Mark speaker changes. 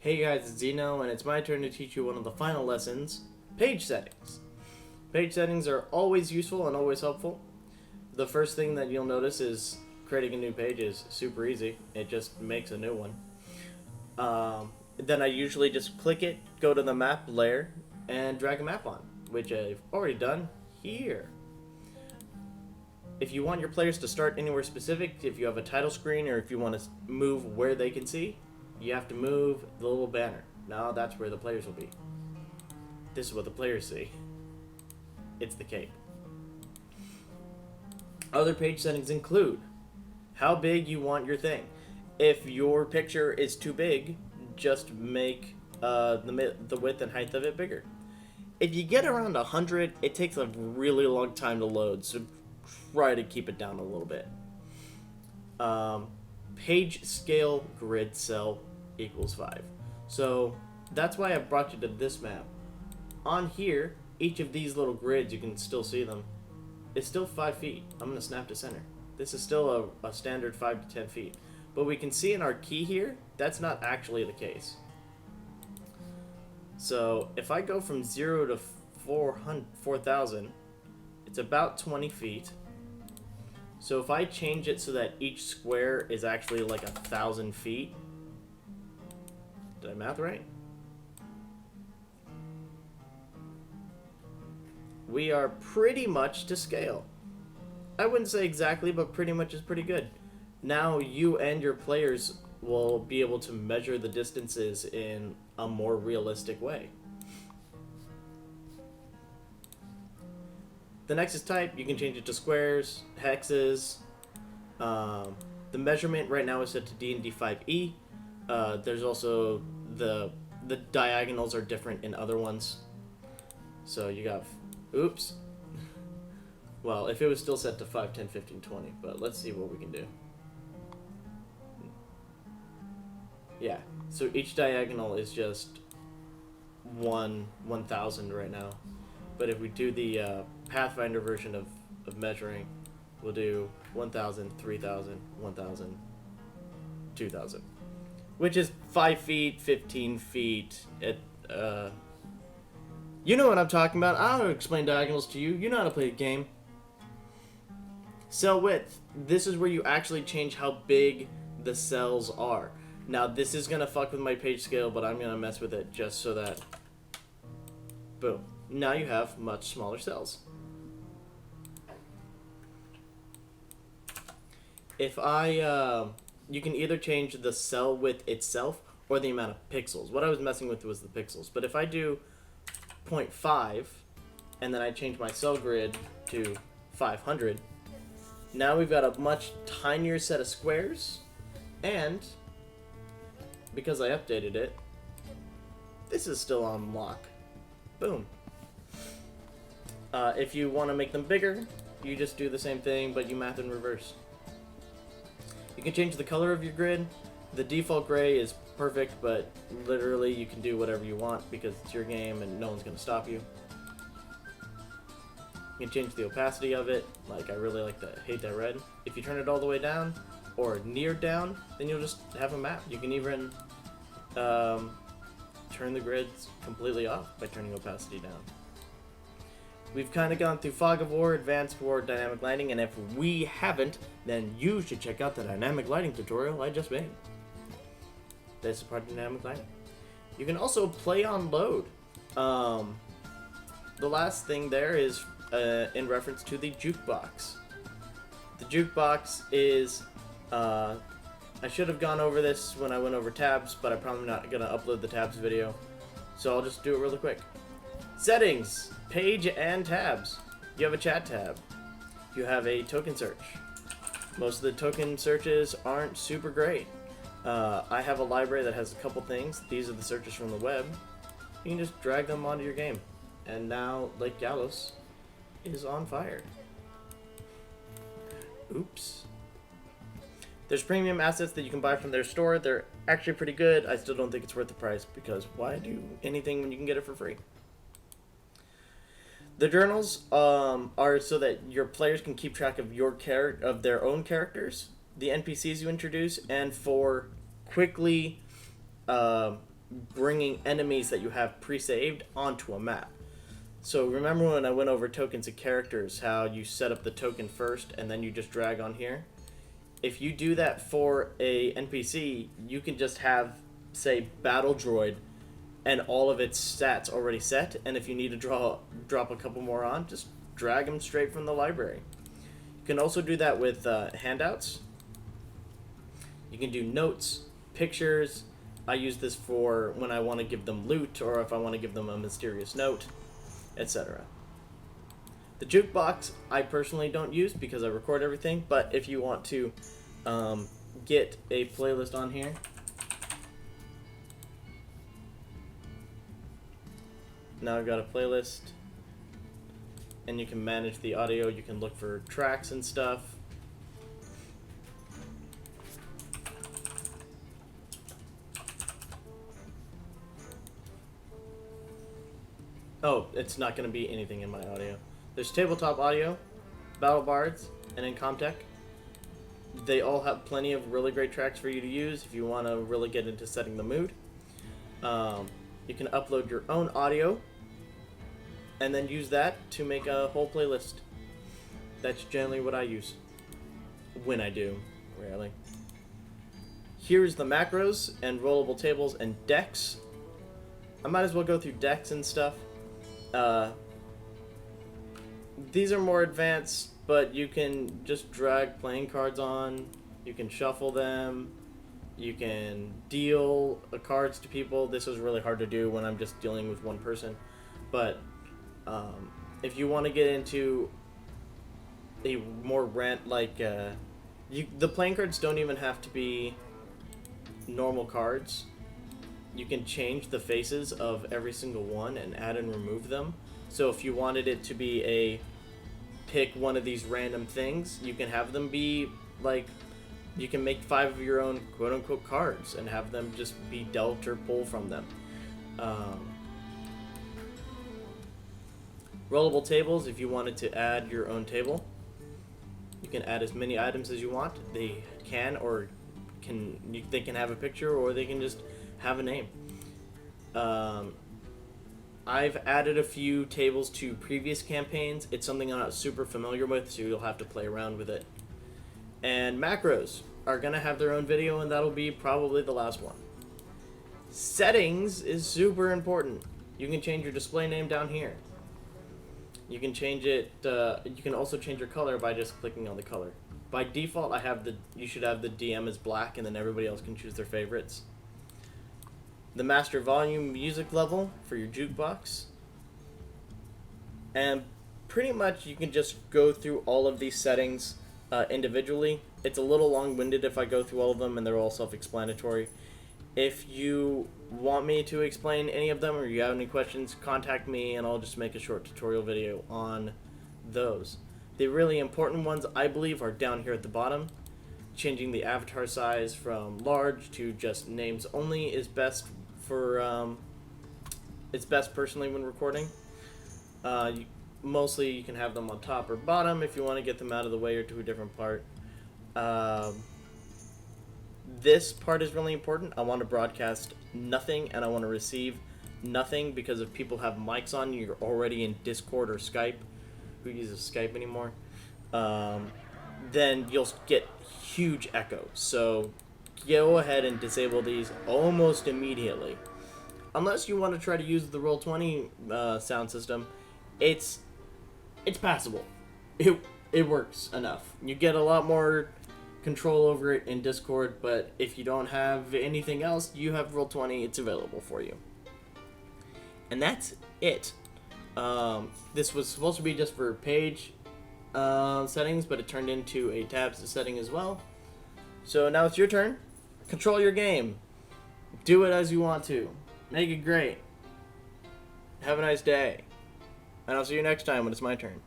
Speaker 1: Hey guys, it's Zeno, and it's my turn to teach you one of the final lessons, page settings. Page settings are always useful and always helpful. The first thing that you'll notice is creating a new page is super easy. It just makes a new one. Then I usually just click it, go to the map layer, and drag a map on, which I've already done here. If you want your players to start anywhere specific, if you have a title screen or if you want to move where they can see, you have to move the little banner. Now that's where the players will be. This is what the players see. It's the cape. Other page settings include how big you want your thing. If your picture is too big, just make the width and height of it bigger. If you get around 100, it takes a really long time to load, so try to keep it down a little bit. Page scale grid cell equals 5. So that's why I brought you to this map. On here, each of these little grids, you can still see them. It's still 5 feet. I'm going to snap to center. This is still a standard 5 to 10 feet. But we can see in our key here, that's not actually the case. So if I go from 0 to 4,000, it's about 20 feet. So if I change it so that each square is actually like 1,000 feet, did I math right? We are pretty much to scale. I wouldn't say exactly, but pretty much is pretty good. Now you and your players will be able to measure the distances in a more realistic way. The next is type. You can change it to squares, hexes. The measurement right now is set to DND5E. There's also the diagonals are different in other ones. So you got, oops. Well, if it was still set to 5, 10, 15, 20, but let's see what we can do. Yeah, so each diagonal is just 1,000 right now. But if we do the Pathfinder version of measuring, we'll do 1,000, 3,000, 1,000, 2,000. Which is 5 feet, 15 feet. You know what I'm talking about. I don't explain diagonals to you. You know how to play the game. Cell width. This is where you actually change how big the cells are. Now, this is going to fuck with my page scale, but I'm going to mess with it just so that... Boom. Now you have much smaller cells. If you can either change the cell width itself or the amount of pixels. What I was messing with was the pixels. But if I do 0.5 and then I change my cell grid to 500, now we've got a much tinier set of squares, and because I updated it, this is still on lock. Boom. If you want to make them bigger, you just do the same thing, but you math in reverse. You can change the color of your grid. The default gray is perfect, but literally you can do whatever you want because it's your game and no one's going to stop you. You can change the opacity of it. Like, I really hate that red. If you turn it all the way down or near down, then you'll just have a map. You can even turn the grids completely off by turning opacity down. We've kind of gone through Fog of War, Advanced War, Dynamic Lighting, and if we haven't, then you should check out the Dynamic Lighting tutorial I just made. That's a part of Dynamic Lighting. You can also play on load. The last thing there is in reference to the jukebox. The jukebox is, I should have gone over this when I went over tabs, but I'm probably not going to upload the tabs video, so I'll just do it really quick. Settings, page and tabs. You have a chat tab. You have a token search. Most of the token searches aren't super great. I have a library that has a couple things. These are the searches from the web. You can just drag them onto your game. And now Lake Gallos is on fire. Oops. There's premium assets that you can buy from their store. They're actually pretty good. I still don't think it's worth the price because why do anything when you can get it for free? The journals are so that your players can keep track of of their own characters, the NPCs you introduce, and for quickly bringing enemies that you have pre-saved onto a map. So remember when I went over tokens and characters, how you set up the token first and then you just drag on here? If you do that for a NPC, you can just have, say, Battle Droid and all of its stats already set, and if you need to drop a couple more on, just drag them straight from the library. You can also do that with handouts. You can do notes, pictures. I use this for when I want to give them loot or if I want to give them a mysterious note, etc. The jukebox I personally don't use because I record everything, but if you want to get a playlist on here, now I've got a playlist, and you can manage the audio. You can look for tracks and stuff. Oh, it's not going to be anything in my audio. There's tabletop audio, battle bards, and in Comtech. They all have plenty of really great tracks for you to use if you want to really get into setting the mood. You can upload your own audio and then use that to make a whole playlist. That's generally what I use. When I do, rarely. Here's the macros and rollable tables and decks. I might as well go through decks and stuff. These are more advanced, but you can just drag playing cards on. You can shuffle them. You can deal cards to people. This is really hard to do when I'm just dealing with one person. But if you want to get into a more the playing cards don't even have to be normal cards. You can change the faces of every single one and add and remove them. So if you wanted it to be a pick one of these random things, you can have them be like, you can make 5 of your own quote-unquote cards and have them just be dealt or pull from them. Rollable tables, if you wanted to add your own table, you can add as many items as you want. They can they can have a picture, or they can just have a name. I've added a few tables to previous campaigns. It's something I'm not super familiar with, so you'll have to play around with it. And macros are going to have their own video, and that'll be probably the last one. Settings is super important. You can change your display name down here. You can change it, you can also change your color by just clicking on the color. By default, you should have the DM as black, and then everybody else can choose their favorites. The master volume music level for your jukebox. And pretty much you can just go through all of these settings individually. It's a little long-winded if I go through all of them, and they're all self-explanatory. If you want me to explain any of them or you have any questions, contact me and I'll just make a short tutorial video on those. The really important ones, I believe, are down here at the bottom. Changing the avatar size from large to just names only is best for, it's best personally when recording. Mostly you can have them on top or bottom if you want to get them out of the way or to a different part. This part is really important. I want to broadcast nothing and I want to receive nothing, because if people have mics on, you're already in Discord or Skype. Who uses Skype anymore? Then you'll get huge echo. So go ahead and disable these almost immediately. Unless you want to try to use the Roll20 sound system, it's passable. It works enough. You get a lot more control over it in Discord, but if you don't have anything else, you have Roll20. It's available for you. And that's it. This was supposed to be just for page settings, but it turned into a tabs setting as well. So now it's your turn. Control your game. Do it as you want to. Make it great. Have a nice day. And I'll see you next time when it's my turn.